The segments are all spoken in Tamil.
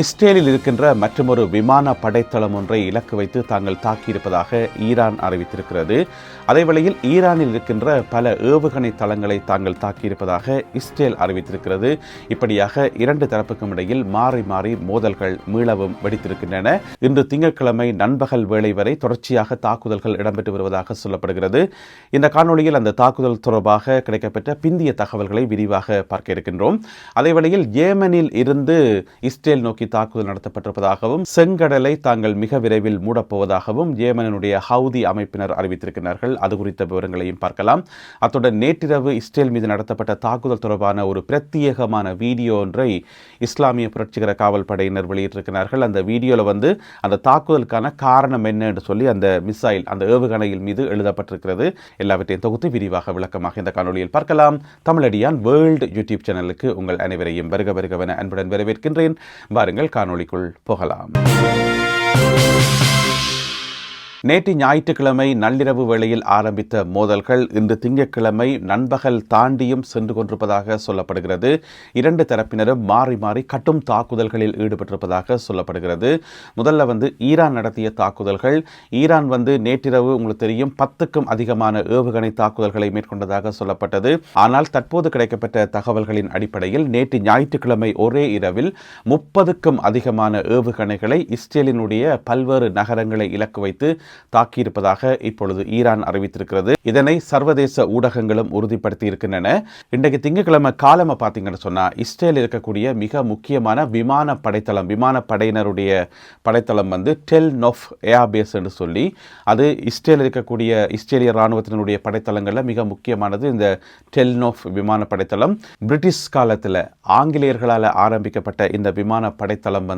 இஸ்ரேலில் இருக்கின்ற மற்றொரு விமான படைத்தளம் ஒன்றை இலக்கு வைத்து தாங்கள் தாக்கியிருப்பதாக ஈரான் அறிவித்திருக்கிறது. அதேவேளையில் ஈரானில் இருக்கின்ற பல ஏவுகணை தளங்களை தாங்கள் தாக்கியிருப்பதாக இஸ்ரேல் அறிவித்திருக்கிறது. இப்படியாக இரண்டு தரப்புக்கும் இடையில் மாறி மாறி மோதல்கள் மீளவும் வெடித்திருக்கின்றன. இன்று திங்கட்கிழமை நண்பகல் வேளை வரை தொடர்ச்சியாக தாக்குதல்கள் இடம்பெற்று வருவதாக சொல்லப்படுகிறது. இந்த காணொலியில் அந்த தாக்குதல் தொடர்பாக கிடைக்கப்பெற்ற பிந்திய தகவல்களை விரிவாக பார்க்க இருக்கின்றோம். அதேவேளையில் ஏமனில் இருந்து இஸ்ரேல் நோக்கி தாக்குதல் நடத்தப்பட்டிருப்பதாகவும் செங்கடலை தாங்கள் மிக விரைவில் மூடப்போவதாகவும் ஏமனுடைய ஹவுதி அமைப்பினர் அறிவித்திருக்கிறார்கள். அது குறித்த விவரங்களையும் பார்க்கலாம். அத்துடன் நேற்றிரவு இஸ்ரேல் மீது நடத்தப்பட்ட தாக்குதல் தொடர்பான ஒரு பிரத்யேகமான வீடியோ ஒன்றை இஸ்லாமிய புரட்சிகர காவல் படையினர் வெளியிட்டிருக்கிறார்கள். அந்த வீடியோவில் அந்த தாக்குதலுக்கான காரணம் என்ன என்று சொல்லி அந்த மிசைல், அந்த ஏவுகணையில் மீது எழுதப்பட்டிருக்கிறது. எல்லாவற்றையும் தொகுத்து விரிவாக விளக்கமாக இந்த காணொலியில் பார்க்கலாம். தமிழடியான் வேர்ல்டு யூடியூப் சேனலுக்கு உங்கள் அனைவரையும் வருகவென அன்புடன் வரவேற்கின்றேன். வாருங்கள் காணொளிக்குள் போகலாம். நேற்று ஞாயிற்றுக்கிழமை நள்ளிரவு வேளையில் ஆரம்பித்த மோதல்கள் இன்று திங்கட்கிழமை நண்பகல் தாண்டியும் சென்று கொண்டிருப்பதாக சொல்லப்படுகிறது. இரண்டு தரப்பினரும் மாறி மாறி கட்டும் தாக்குதல்களில் ஈடுபட்டிருப்பதாக சொல்லப்படுகிறது. முதல்ல ஈரான் நடத்திய தாக்குதல்கள். ஈரான் நேற்றிரவு உங்களுக்கு தெரியும் 10க்கும் அதிகமான ஏவுகணை தாக்குதல்களை மேற்கொண்டதாக சொல்லப்பட்டது. ஆனால் தற்போது கிடைக்கப்பட்ட தகவல்களின் அடிப்படையில் நேற்று ஞாயிற்றுக்கிழமை ஒரே இரவில் 30க்கும் அதிகமான ஏவுகணைகளை இஸ்ரேலினுடைய பல்வேறு நகரங்களை இலக்கு வைத்து தாக்கியிருப்பதாக இப்பொழுது ஈரான் அறிவித்திருக்கிறது. இதனை சர்வதேச ஊடகங்களும் உறுதிப்படுத்தி இருக்கின்றன. இன்றைக்கு திங்கட்கிழமை காலமா பார்த்தீங்கன்னு சொன்னா இஸ்ரேல் இருக்கக்கூடிய மிக முக்கியமான விமான படைத்தளம், விமான படையினருடைய படைத்தளம் டெல் நொஃப் ஏர்பேஸ் என்று சொல்லி, அது இஸ்ரேல் இருக்கக்கூடிய இஸ்ரேலிய இராணுவத்தினுடைய படைத்தளங்களில் மிக முக்கியமானது இந்த டெல் நொஃப் விமான படைத்தளம். பிரிட்டிஷ் காலத்தில் ஆங்கிலேயர்களால் ஆரம்பிக்கப்பட்ட இந்த விமான படைத்தளம்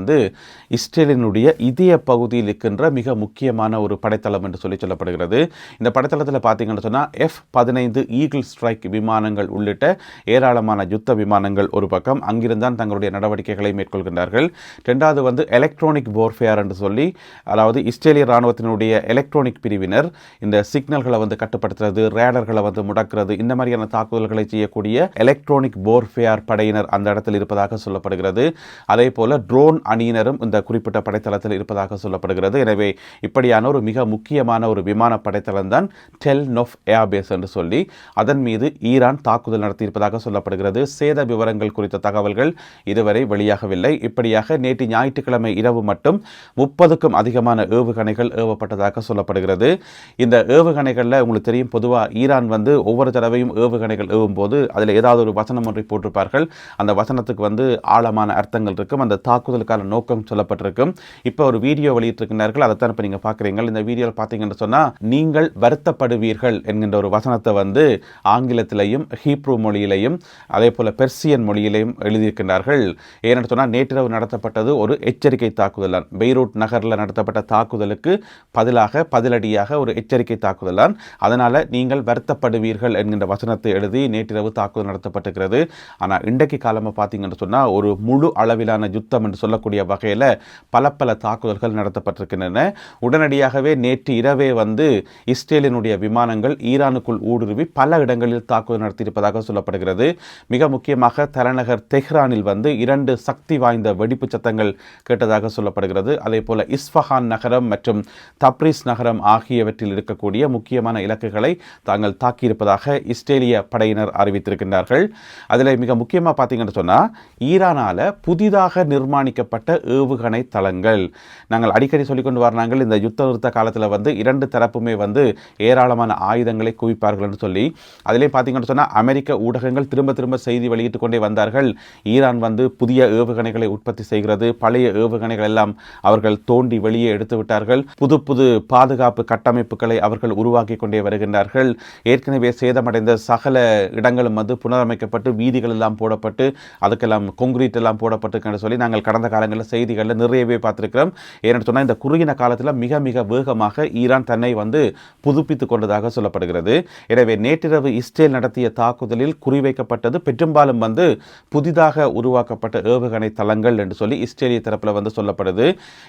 இஸ்ரேலினுடைய இதய பகுதியில் இருக்கின்ற மிக முக்கியமான ஒரு படைத்தளம் என்று சொல்லப்படுகிறது. இந்த படைத்தளத்தில் பார்த்தீங்கன்னு சொன்னால் F-15 ஈகிள் ஸ்ட்ரைக் விமானங்கள் உள்ளிட்ட ஏராளமான யுத்த விமானங்கள் ஒரு பக்கம் அங்கிருந்தான் தங்களுடைய நடவடிக்கைகளை மேற்கொள்கின்றார்கள். இரண்டாவது எலக்ட்ரானிக் வார்ஃபேர் என்று சொல்லி, அதாவது இஸ்ரேலிய இராணுவத்தினுடைய எலக்ட்ரானிக் பிரிவினர் இந்த சிக்னல்களை கட்டுப்படுத்துறது, ரேடர்களை முடக்கிறது, இந்த மாதிரியான தாக்குதல்களை செய்யக்கூடிய எலக்ட்ரானிக் வார்ஃபேர் படையினர் அந்த இடத்தில் இருப்பதாக சொல்லப்படுகிறது. அதே போல ட்ரோன் அணியினரும் இந்த குறிப்பிட்ட படைத்தளத்தில் இருப்பதாக சொல்லப்படுகிறது. எனவே இப்படியான ஒரு மிக முக்கியமான ஒரு விமான படைத்தளம் தான் டெல் நொஃப் ஏர்பேஸ் என்று சொல்லி, அதன் மீது ஈரான் தாக்குதல் நடத்தியிருப்பதாக சொல்லப்படுகிறது. சேத விவரங்கள் குறித்த தகவல்கள் இதுவரை வெளியாகவில்லை. இப்படியாக நேற்று ஞாயிற்றுக்கிழமை இரவு மட்டும் 30க்கும் அதிகமான ஏவுகணைகள் ஏவப்பட்டதாக சொல்லப்படுகிறது. இந்த ஏவுகணைகளில் உங்களுக்கு தெரியும், பொதுவாக ஈரான் ஒவ்வொரு தடவையும் ஏவுகணைகள் ஏவும் போது அதில் ஏதாவது ஒரு வசனம் ஒன்றை போட்டிருப்பார்கள். அந்த வசனத்துக்கு ஆழமான அர்த்தங்கள் இருக்கும். அந்த தாக்குதலுக்கான நோக்கம் சொல்லப்பட்டிருக்கும். இப்போ ஒரு வீடியோ வெளியிட்டிருக்கிறார்கள். அதைத்தான் இப்போ நீங்கள் பார்க்குறீங்க. இந்த வீடியோவில் பார்த்தீங்கன்னு சொன்னால், நீங்கள் வருத்தப்படுவீர்கள் என்கின்ற ஒரு வசனத்தை ஆங்கிலத்திலையும் ஹீப்ரூ மொழியிலையும் அதே போல பெர்சியன் மொழியிலையும் எழுதியிருக்கின்றார்கள். ஏனென்று சொன்னால், நேற்றிரவு நடத்தப்பட்டது ஒரு எச்சரிக்கை தாக்குதல் தான். பெய்ரூட் நகரில் நடத்தப்பட்ட தாக்குதலுக்கு பதிலடியாக ஒரு எச்சரிக்கை தாக்குதல் தான். அதனால் நீங்கள் வருத்தப்படுவீர்கள் என்கின்ற வசனத்தை எழுதி நேற்றிரவு தாக்குதல் நடத்தப்பட்டிருக்கிறது. ஆனால் இன்றைக்கு காலமாக பார்த்தீங்கன்னு சொன்னால், ஒரு முழு அளவிலான யுத்தம் என்று சொல்லக்கூடிய வகையில் பல தாக்குதல்கள் நடத்தப்பட்டிருக்கின்றன. உடனடியாகவே நேற்று இரவே இஸ்ரேலினுடைய விமானங்கள் ஈரானுக்குள் ஊடுருவி பல இடங்களில் தாக்குதல் நடத்தியிருப்பதாக சொல்லப்படுகிறது. மிக முக்கியமாக தலைநகர் தெஹ்ரானில் 2 சக்தி வாய்ந்த வெடிப்பு சத்தங்கள் கேட்டதாக சொல்லப்படுகிறது. அதே போல இஸ்ஃபஹான் நகரம் மற்றும் தப்ரிஸ் நகரம் ஆகியவற்றில் இருக்கக்கூடிய முக்கியமான இலக்குகளை தாங்கள் தாக்கியிருப்பதாக இஸ்ரேலிய படையினர் அறிவித்திருக்கின்றார்கள். அதில் மிக முக்கியமாக பார்த்தீங்கன்னு சொன்னால், ஈரானால புதிதாக நிர்மாணிக்கப்பட்ட ஏவுகணை தளங்கள். நாங்கள் அடிக்கடி சொல்லிக்கொண்டு வராங்கள், இந்த யுத்த நிறுத்த காலத்தில் இரண்டு தரப்புமே ஏராளமான ஆயுதங்களை குவிப்பார்கள் என்று சொல்லி, அதிலே பார்த்தீங்கன்னு சொன்னால் அமெரிக்க ஊடகங்கள் திரும்ப செய்தி வெளியிட்டுக் கொண்டே வந்தார்கள். ஈரான் புதிய ஏவுகணைகளை உற்பத்தி செய்கிறது, பழைய ஏவுகணைகள் எல்லாம் அவர்கள் தோண்டி வெளியே எடுத்து விட்டார்கள், புது பாதுகாப்பு கட்டமைப்புகளை அவர்கள் உருவாக்கி கொண்டே வருகின்றார்கள், ஏற்கனவே சேதமடைந்த சகல இடங்களும் புனரமைக்கப்பட்டு வீதிகள் எல்லாம் போடப்பட்டு அதுக்கெல்லாம் கொங்கிரீட் எல்லாம் போடப்பட்டு சொல்லி நாங்கள் கடந்த காலங்களில் செய்திகளில் நிறையவே பார்த்திருக்கிறோம். ஏன்னு சொன்னால், இந்த குறுகின காலத்தில் மிக வேகமாக ஈரான் தன்னை புதுப்பித்துக் கொண்டதாக சொல்லப்படுகிறது. எனவே நேற்றிரவு இஸ்ரேல் நடத்திய தாக்குதலில் குறிவைக்கப்பட்டது பெரும்பாலும் புதிதாக உருவாக்கப்பட்ட ஏவுகணை தளங்கள் என்று சொல்லி இஸ்ரேலிய தரப்பில் சொல்லப்படுது.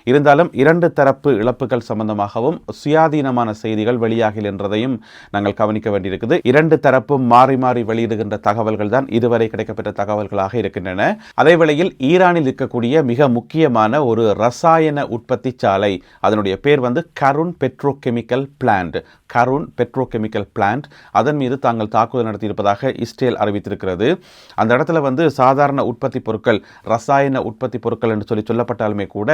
இருந்தாலும் இரண்டு தரப்பு இழப்புகள் சம்பந்தமாகவும் சுயாதீனமான செய்திகள் வெளியாகி என்றதையும் நாங்கள் கவனிக்க வேண்டியிருக்குது. இரண்டு தரப்பும் மாறி மாறி வெளியிடுகின்ற தகவல்கள் தான் இதுவரை கிடைக்கப்பட்ட தகவல்களாக இருக்கின்றன. அதேவேளையில் ஈரானில் இருக்கக்கூடிய மிக முக்கியமான ஒரு ரசாயன உற்பத்தி சாலை, அதனுடைய பேர் கருண் பெட்ரோகெமிக்கல் பிளான்ட், கருண் பெட்ரோகெமிக்கல் பிளான்ட், அதன் மீது தாங்கள் தாக்குதல் நடத்தியிருப்பதாக இஸ்ரேல் அறிவித்திருக்கிறது. அந்த இடத்துல சாதாரண உற்பத்தி பொருட்கள், ரசாயன உற்பத்தி பொருட்கள் என்று சொல்லப்பட்டாலுமே கூட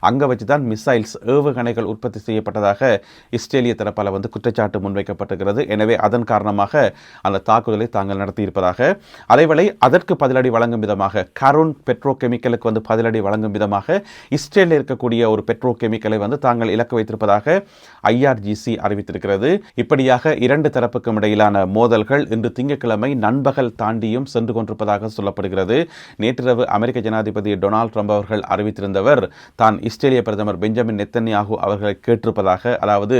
அங்கே வச்சு தான் மிசைல்ஸ், ஏவுகணைகள் உற்பத்தி செய்யப்பட்டதாக இஸ்ரேலிய தரப்பால் குற்றச்சாட்டு முன்வைக்கப்பட்டிருக்கிறது. எனவே அதன் காரணமாக அந்த தாக்குதலை தாங்கள் நடத்தியிருப்பதாக, அதேவேளை அதற்கு பதிலடி வழங்கும் விதமாக, கருண் பெட்ரோகெமிக்கலுக்கு பதிலடி வழங்கும் விதமாக இஸ்ரேலில் இருக்கக்கூடிய ஒரு பெட்ரோகெமிக்கலை தாங்கள் இலக்கு வைத்திருப்பதாக IRGC அறிவித்திருக்கிறது. இப்படியாக இரண்டு தரப்புக்கும் இடையிலான மோதல்கள் இன்று திங்கட்கிழமை நண்பகல் தாண்டியும் சென்று கொண்டிருப்பதாக சொல்லப்படுகிறது. நேற்றிரவு அமெரிக்க ஜனாதிபதி டொனால்ட் ட்ரம்ப் அவர்கள் அறிவித்திருந்தவர் தான் இஸ்ரேலிய பிரதமர் பெஞ்சமின் நெத்தன்யாகு அவர்களை கேட்டிருப்பதாக, அதாவது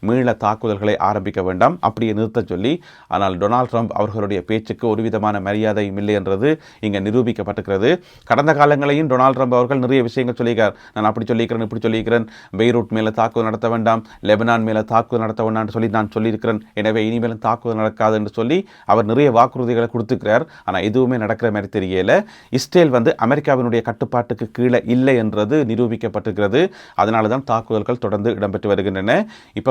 மீள தாக்குதல்களை ஆரம்பிக்க வேண்டாம், அப்படியே நிறுத்த சொல்லி. ஆனால் டொனால்ட் ட்ரம்ப் அவர்களுடைய பேச்சுக்கு ஒரு விதமான மரியாதையும் இல்லை என்றது இங்கே நிரூபிக்கப்பட்டிருக்கிறது. கடந்த காலங்களையும் டொனால்ட் ட்ரம்ப் அவர்கள் நிறைய விஷயங்கள் சொல்லியிருக்கார். நான் அப்படி சொல்லியிருக்கிறேன், இப்படி சொல்லியிருக்கிறேன், பெய்ரூட் மேலே தாக்குதல் நடத்த வேண்டாம், லெபனான் மேலே தாக்குதல் நடத்த வேண்டாம் சொல்லி நான் சொல்லியிருக்கிறேன், எனவே இனிமேலும் தாக்குதல் நடக்காது என்று சொல்லி அவர் நிறைய வாக்குறுதிகளை கொடுத்துக்கிறார். ஆனால் எதுவுமே நடக்கிற மாதிரி தெரியல. இஸ்ரேல் அமெரிக்காவினுடைய கட்டுப்பாட்டுக்கு கீழே இல்லை என்றது நிரூபிக்கப்பட்டிருக்கிறது. அதனால தான் தாக்குதல்கள் தொடர்ந்து இடம்பெற்று வருகின்றன. இப்போ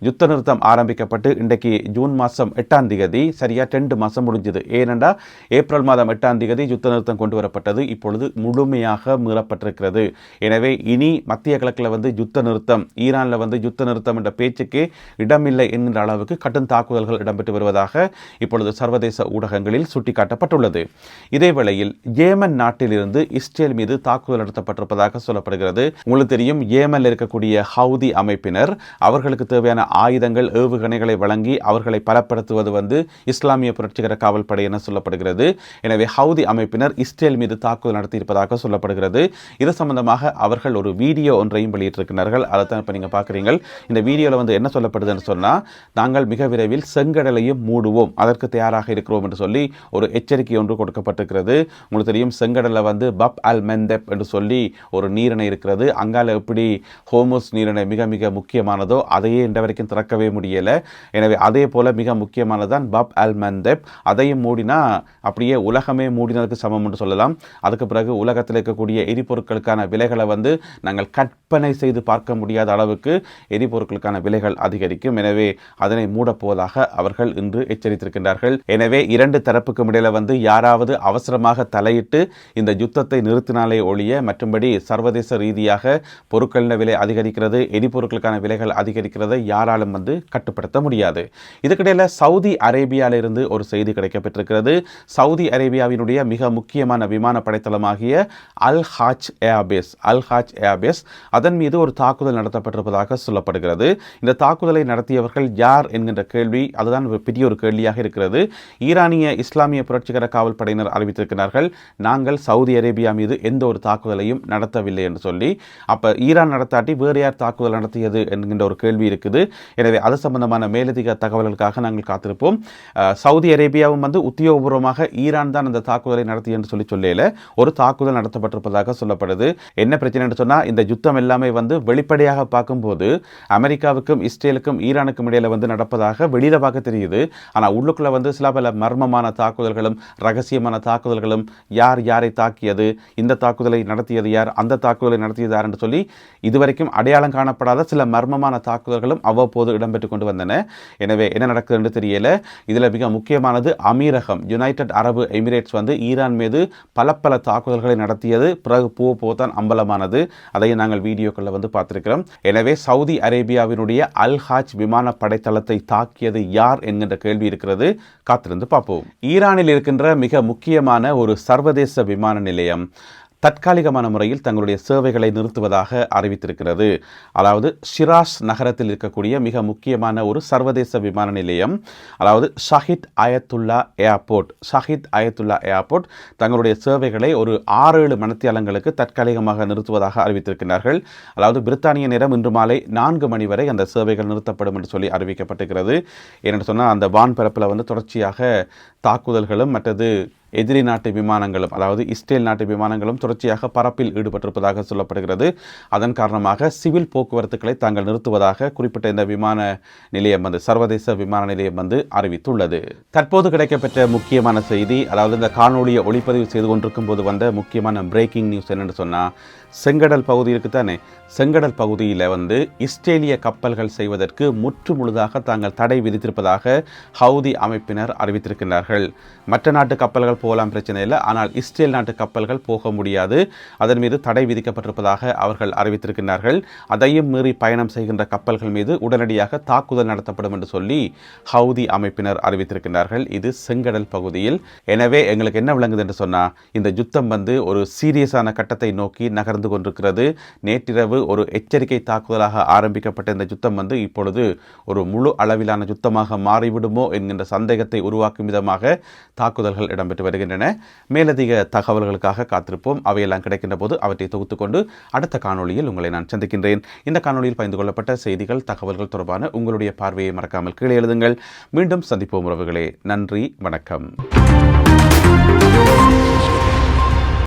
யுத்த நிறுத்தம் ஆரம்பிக்கப்பட்டு இன்றைக்கு ஜூன் மாதம் 8ஆம் தேதி, சரியா 2 மாதம் முடிஞ்சது. ஏனென்றா ஏப்ரல் மாதம் 8ஆம் தேதி யுத்த நிறுத்தம் கொண்டு வரப்பட்டது. இப்பொழுது முழுமையாக மீறப்பட்டிருக்கிறது. எனவே இனி மத்திய கிழக்கில் யுத்த நிறுத்தம், ஈரானில் யுத்த நிறுத்தம் என்ற பேச்சுக்கே இடமில்லை என்கின்ற அளவுக்கு கடும் தாக்குதல்கள் இடம்பெற்று வருவதாக இப்பொழுது சர்வதேச ஊடகங்களில் சுட்டிக்காட்டப்பட்டுள்ளது. இதேவேளையில் ஏமன் நாட்டிலிருந்து இஸ்ரேல் மீது தாக்குதல் நடத்தப்பட்டிருப்பதாக சொல்லப்படுகிறது. உங்களுக்கு தெரியும், ஏமனில் இருக்கக்கூடிய ஹவுதி அமைப்பினர் அவர்களுக்கு தேவையான ஆயுதங்கள், ஏவுகணைகளை வழங்கி அவர்களை பலப்படுத்துவது இஸ்லாமிய புரட்சிகர காவல் படை என சொல்லப்படுகிறது. எனவே ஹவுதி அமைப்பினர் இஸ்ரேல் மீது தாக்குதல் நடத்தியிருப்பதாக சொல்லப்படுகிறது. இது சம்பந்தமாக அவர்கள் ஒரு வீடியோ ஒன்றையும் வெளியிட்டிருக்கிறார்கள். அதை தான் இப்போ நீங்கள் பார்க்குறீங்க. இந்த வீடியோவில் என்ன சொல்லப்படுதுன்னு சொன்னால், நாங்கள் மிக விரைவில் செங்கடலையும் மூடுவோம், அதற்கு தயாராக இருக்கிறோம் என்று சொல்லி ஒரு எச்சரிக்கை ஒன்று கொடுக்கப்பட்டிருக்கிறது. உங்களுக்கு தெரியும், செங்கடலில் பப் அல் மெந்தப் என்று சொல்லி ஒரு நீரிணை இருக்கிறது. அங்கால எப்படி ஹோமோஸ் நீரிணை மிக மிக முக்கியமானதோ அதையே இன்று வரைக்கும் திறக்கவே முடியலை. எனவே அதே போல மிக முக்கியமானதான் பப் அல் மெந்தப். அதையும் மூடினா அப்படியே உலகமே மூடினதுக்கு சமம் என்று சொல்லலாம். அதுக்கு பிறகு உலகத்தில் இருக்கக்கூடிய எரிபொருட்களுக்கான விலைகளை நாங்கள் கற்பனை செய்து பார்க்க முடியாத அளவுக்கு எரிபொருட்களுக்கான விலைகள் அதிகரிக்கும். எனவே அதனை மூடப்போவதாக அவர்கள் இன்று எச்சரித்திருக்கின்றார்கள். எனவே இரண்டு தரப்புக்கும் இடையில யாராவது அவசரமாக தலையிட்டு இந்த யுத்தத்தை நிறுத்தினாலே ஒழிய மற்றும்படி சர்வதேச ரீதியாக பொருட்களின் விலை அதிகரிக்கிறது, எரிபொருட்களுக்கான விலைகள் அதிகரிக்கிறது, யாராலும் கட்டுப்படுத்த முடியாது. இதுக்கிடையில் சவுதி அரேபியாவிலிருந்து ஒரு செய்தி கிடைக்கப்பட்டிருக்கிறது. சவுதி அரேபியாவினுடைய மிக முக்கியமான விமான படைத்தளமாகிய அல் ஹாஜ் ஏர்பேஸ், அதன் மீது ஒரு தாக்குதல் நடத்தப்பட்டிருப்பதாக சொல்லப்படுகிறது. இந்த தாக்குதலை நடத்தியவர்கள் யார் என்கின்ற கேள்வி, அதுதான் பெரிய ஒரு கேள்வியாக இருக்கிறது. ஈரானிய இஸ்லாமிய புரட்சிகர காவல் படையினர் அறிவித்திருக்கிறார்கள், நாங்கள் சவுதி அரேபியா மீது எந்த ஒரு தாக்குதலையும் நடத்தவில்லை என்று சொல்லி. அப்போ ஈரான் நடத்தாட்டி வேறு யார் தாக்குதல் நடத்தியது என்கின்ற ஒரு கேள்வி இருக்குது. எனவே அது சம்பந்தமான மேலதிக தகவல்களுக்காக நாங்கள் காத்திருப்போம். சவுதி அரேபியாவும் உத்தியோகபூர்வமாக ஈரான் தான் அந்த தாக்குதலை நடத்தி என்று சொல்லல, ஒரு தாக்குதல் நடத்தப்பட்டிருப்பதாக சொல்லப்படுது. என்ன பிரச்சனை என்று சொன்னால், இந்த யுத்தம் எல்லாமே வெளிப்படையாக பார்க்கும்போது அமெரிக்காவுக்கும் இஸ்ரேலுக்கும் ஈரானுக்கும் இடையில நடப்பதாக வெளியில பார்க்க தெரியுது. ஆனால் உள்ளுக்குள்ள சில பல மர்மமான தாக்குதல்களும் ரகசியமான தாக்குதல்களும், யார் யாரை தாக்கியது, இந்த தாக்குதலை நடத்தியது யார், அந்த தாக்குதலை நடத்தியது யார் என்று சொல்லி இதுவரைக்கும் அடையாளம் காணப்படாத சில மர்மமான தாக்குதல்களும் அவ்வப்போது இடம்பெற்றுக் கொண்டு வந்தன. எனவே என்ன நடக்குது என்று தெரியல. இதில் மிக முக்கியமானது அமீரகம், யுனைடெட் அரபு எமிரேட்ஸ் ஈரான் மீது பல தாக்குதல்களை நடத்தியது. பிறகு போதான் அம்பலமானது. அதையும் நாங்கள் வீடியோக்களில் பார்த்திருக்கிறோம். எனவே சவுதி அரேபியாவினுடைய அல் ஹாஜ் விமான படைத்தளத்தை தாக்கியது யார் என்கின்ற கேள்வி இருக்கிறது. காத்திருந்து பார்ப்போம். ஈரானில் இருக்கின்ற மிக முக்கியமான ஒரு சர்வதேச விமான நிலையம் தற்காலிகமான முறையில் தங்களுடைய சேவைகளை நிறுத்துவதாக அறிவித்திருக்கிறது. அதாவது ஷிராஸ் நகரத்தில் இருக்கக்கூடிய மிக முக்கியமான ஒரு சர்வதேச விமான நிலையம், அதாவது ஷஹீத் அயத்துல்லா ஏர்போர்ட் தங்களுடைய சேவைகளை ஒரு 6-7 மணித்தியாலங்களுக்கு தற்காலிகமாக நிறுத்துவதாக அறிவித்திருக்கிறார்கள். அதாவது பிரித்தானிய நேரம் இன்று மாலை 4 மணி வரை அந்த சேவைகள் நிறுத்தப்படும் என்று சொல்லி அறிவிக்கப்பட்டிருக்கிறது. ஏனென்று சொன்னால் அந்த வான்பரப்பில் தொடர்ச்சியாக தாக்குதல்களும் மற்றது எதிரி நாட்டு விமானங்களும், அதாவது இஸ்ரேல் நாட்டு விமானங்களும் தொடர்ச்சியாக பறப்பில் ஈடுபட்டிருப்பதாக சொல்லப்படுகிறது. அதன் காரணமாக சிவில் போக்குவரத்துக்களை தாங்கள் நிறுத்துவதாக குறிப்பிட்ட இந்த விமான நிலையம் சர்வதேச விமான நிலையம் அறிவித்துள்ளது. தற்போது கிடைக்கப்பெற்ற முக்கியமான செய்தி, அதாவது இந்த காணொலியை ஒளிப்பதிவு செய்து கொண்டிருக்கும் போது வந்த முக்கியமான பிரேக்கிங் நியூஸ் என்னென்னு சொன்னால், செங்கடல் பகுதி இருக்குத்தானே, செங்கடல் பகுதியில் இஸ்ரேலிய கப்பல்கள் செய்வதற்கு முற்று முழுதாக தாங்கள் தடை விதித்திருப்பதாக ஹவுதி அமைப்பினர் அறிவித்திருக்கிறார்கள். மற்ற நாட்டு கப்பல்கள் போகலாம், பிரச்சனை இல்லை, ஆனால் இஸ்ரேல் நாட்டு கப்பல்கள் போக முடியாது, அதன் மீது தடை விதிக்கப்பட்டிருப்பதாக அவர்கள் அறிவித்திருக்கிறார்கள். அதையும் மீறி பயணம் செய்கின்ற கப்பல்கள் மீது உடனடியாக தாக்குதல் நடத்தப்படும் என்று சொல்லி ஹவுதி அமைப்பினர் அறிவித்திருக்கிறார்கள். இது செங்கடல் பகுதியில். எனவே எங்களுக்கு என்ன விளங்குது என்று சொன்னால், இந்த யுத்தம் ஒரு சீரியஸான கட்டத்தை நோக்கி நகர்ந்து கொண்டிருக்கிறது. நேற்றிரவு ஒரு எச்சரிக்கை தாக்குதலாக ஆரம்பிக்கப்பட்ட இந்த யுத்தம் இப்பொழுது ஒரு முழு அளவிலான யுத்தமாக மாறிவிடுமோ என்கின்ற சந்தேகத்தை உருவாக்கும் விதமாக தாக்குதல்கள் இடம்பெற்று வருகின்றன. மேலதிக தகவல்களுக்காக காத்திருப்போம். அவையெல்லாம் கிடைக்கின்ற போது அவற்றை தொகுத்துக்கொண்டு அடுத்த காணொலியில் உங்களை நான் சந்திக்கின்றேன். இந்த காணொலியில் பகிர்ந்து கொள்ளப்பட்ட செய்திகள், தகவல்கள் தொடர்பான உங்களுடைய பார்வையை மறக்காமல் கீழே எழுதுங்கள். மீண்டும் சந்திப்போம் உறவுகளே. நன்றி, வணக்கம்.